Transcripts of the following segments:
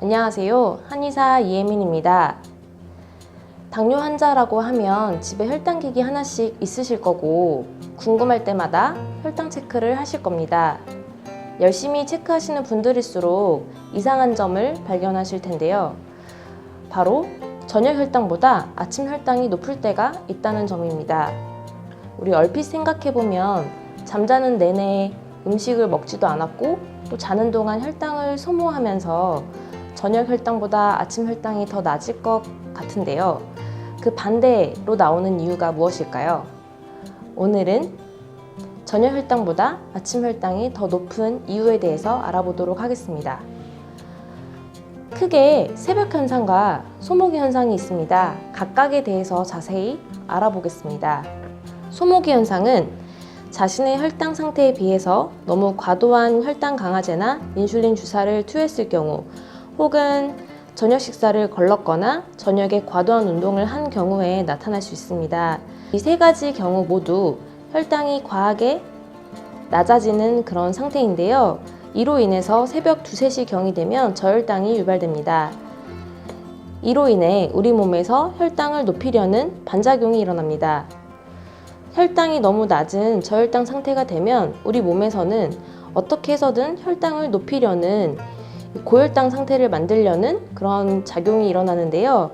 안녕하세요. 한의사 이혜민입니다. 당뇨 환자라고 하면 집에 혈당기기 하나씩 있으실 거고 궁금할 때마다 혈당 체크를 하실 겁니다. 열심히 체크하시는 분들일수록 이상한 점을 발견하실 텐데요. 바로 저녁 혈당보다 아침 혈당이 높을 때가 있다는 점입니다. 우리 얼핏 생각해보면 잠자는 내내 음식을 먹지도 않았고 또 자는 동안 혈당을 소모하면서 저녁 혈당보다 아침 혈당이 더 낮을 것 같은데요. 그 반대로 나오는 이유가 무엇일까요? 오늘은 저녁 혈당보다 아침 혈당이 더 높은 이유에 대해서 알아보도록 하겠습니다. 크게 새벽 현상과 소모기 현상이 있습니다. 각각에 대해서 자세히 알아보겠습니다. 소모기 현상은 자신의 혈당 상태에 비해서 너무 과도한 혈당 강화제나 인슐린 주사를 투여했을 경우 혹은 저녁 식사를 걸렀거나 저녁에 과도한 운동을 한 경우에 나타날 수 있습니다. 이 세 가지 경우 모두 혈당이 과하게 낮아지는 그런 상태인데요. 이로 인해서 새벽 2, 3시 경이 되면 저혈당이 유발됩니다. 이로 인해 우리 몸에서 혈당을 높이려는 반작용이 일어납니다. 혈당이 너무 낮은 저혈당 상태가 되면 우리 몸에서는 어떻게 해서든 혈당을 높이려는 고혈당 상태를 만들려는 그런 작용이 일어나는데요.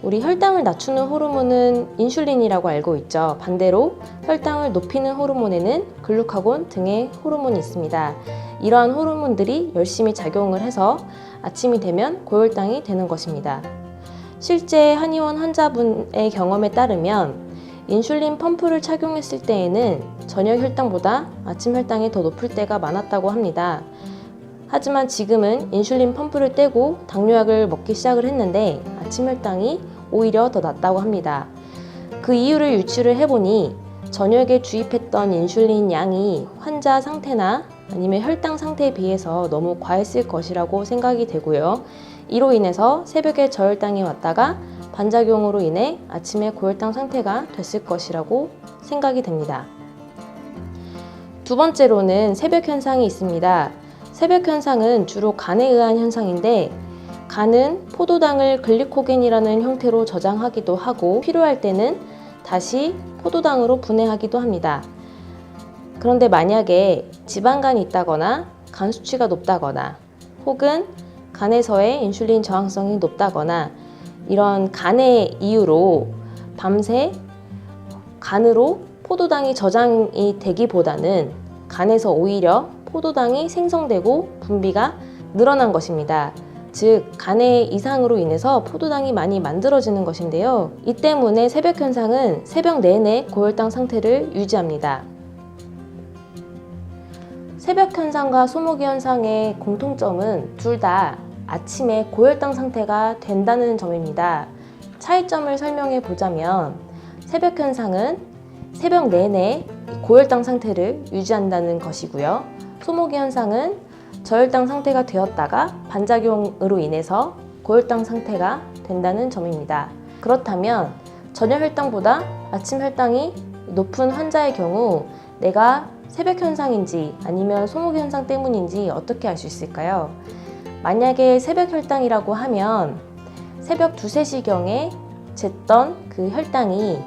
우리 혈당을 낮추는 호르몬은 인슐린이라고 알고 있죠. 반대로 혈당을 높이는 호르몬에는 글루카곤 등의 호르몬이 있습니다. 이러한 호르몬들이 열심히 작용을 해서 아침이 되면 고혈당이 되는 것입니다. 실제 한의원 환자분의 경험에 따르면 인슐린 펌프를 착용했을 때에는 저녁 혈당보다 아침 혈당이 더 높을 때가 많았다고 합니다. 하지만 지금은 인슐린 펌프를 떼고 당뇨약을 먹기 시작을 했는데 아침 혈당이 오히려 더 낮다고 합니다. 그 이유를 유추를 해보니 저녁에 주입했던 인슐린 양이 환자 상태나 아니면 혈당 상태에 비해서 너무 과했을 것이라고 생각이 되고요. 이로 인해서 새벽에 저혈당이 왔다가 반작용으로 인해 아침에 고혈당 상태가 됐을 것이라고 생각이 됩니다. 두 번째로는 새벽 현상이 있습니다. 새벽 현상은 주로 간에 의한 현상인데 간은 포도당을 글리코겐이라는 형태로 저장하기도 하고 필요할 때는 다시 포도당으로 분해하기도 합니다. 그런데 만약에 지방간이 있다거나 간 수치가 높다거나 혹은 간에서의 인슐린 저항성이 높다거나 이런 간의 이유로 밤새 간으로 포도당이 저장이 되기보다는 간에서 오히려 포도당이 생성되고 분비가 늘어난 것입니다. 즉 간의 이상으로 인해서 포도당이 많이 만들어지는 것인데요. 이 때문에 새벽 현상은 새벽 내내 고혈당 상태를 유지합니다. 새벽 현상과 소모기 현상의 공통점은 둘 다 아침에 고혈당 상태가 된다는 점입니다. 차이점을 설명해 보자면 새벽 현상은 새벽 내내 고혈당 상태를 유지한다는 것이고요. 소모기 현상은 저혈당 상태가 되었다가 반작용으로 인해서 고혈당 상태가 된다는 점입니다. 그렇다면 저녁 혈당보다 아침 혈당이 높은 환자의 경우 내가 새벽 현상인지 아니면 소모기 현상 때문인지 어떻게 알 수 있을까요? 만약에 새벽 혈당이라고 하면 새벽 2, 3시경에 쟀던 그 혈당이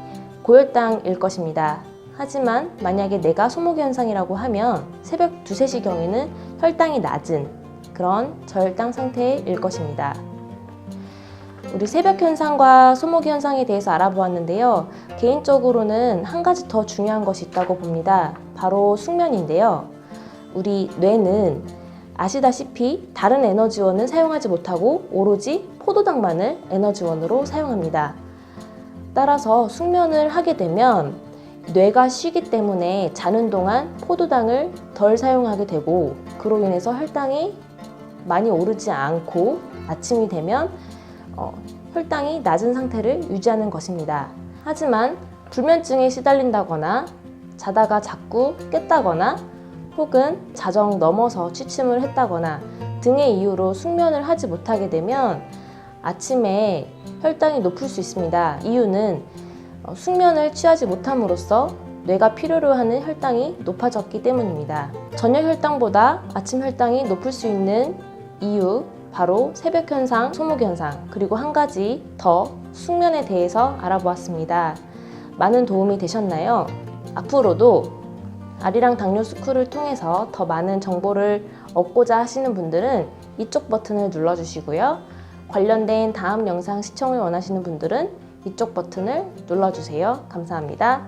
고혈당일 것입니다. 하지만 만약에 내가 소모기 현상이라고 하면 새벽 2, 3시경에는 혈당이 낮은 그런 저혈당 상태일 것입니다. 우리 새벽 현상과 소모기 현상에 대해서 알아보았는데요. 개인적으로는 한 가지 더 중요한 것이 있다고 봅니다. 바로 숙면인데요. 우리 뇌는 아시다시피 다른 에너지원은 사용하지 못하고 오로지 포도당만을 에너지원으로 사용합니다. 따라서 숙면을 하게 되면 뇌가 쉬기 때문에 자는 동안 포도당을 덜 사용하게 되고 그로 인해서 혈당이 많이 오르지 않고 아침이 되면 혈당이 낮은 상태를 유지하는 것입니다. 하지만 불면증에 시달린다거나 자다가 자꾸 깼다거나 혹은 자정 넘어서 취침을 했다거나 등의 이유로 숙면을 하지 못하게 되면 아침에 혈당이 높을 수 있습니다. 이유는 숙면을 취하지 못함으로써 뇌가 필요로 하는 혈당이 높아졌기 때문입니다. 저녁 혈당보다 아침 혈당이 높을 수 있는 이유 바로 새벽 현상, 소모기 현상, 그리고 한 가지 더 숙면에 대해서 알아보았습니다. 많은 도움이 되셨나요? 앞으로도 아리랑 당뇨 스쿨을 통해서 더 많은 정보를 얻고자 하시는 분들은 이쪽 버튼을 눌러주시고요. 관련된 다음 영상 시청을 원하시는 분들은 이쪽 버튼을 눌러주세요. 감사합니다.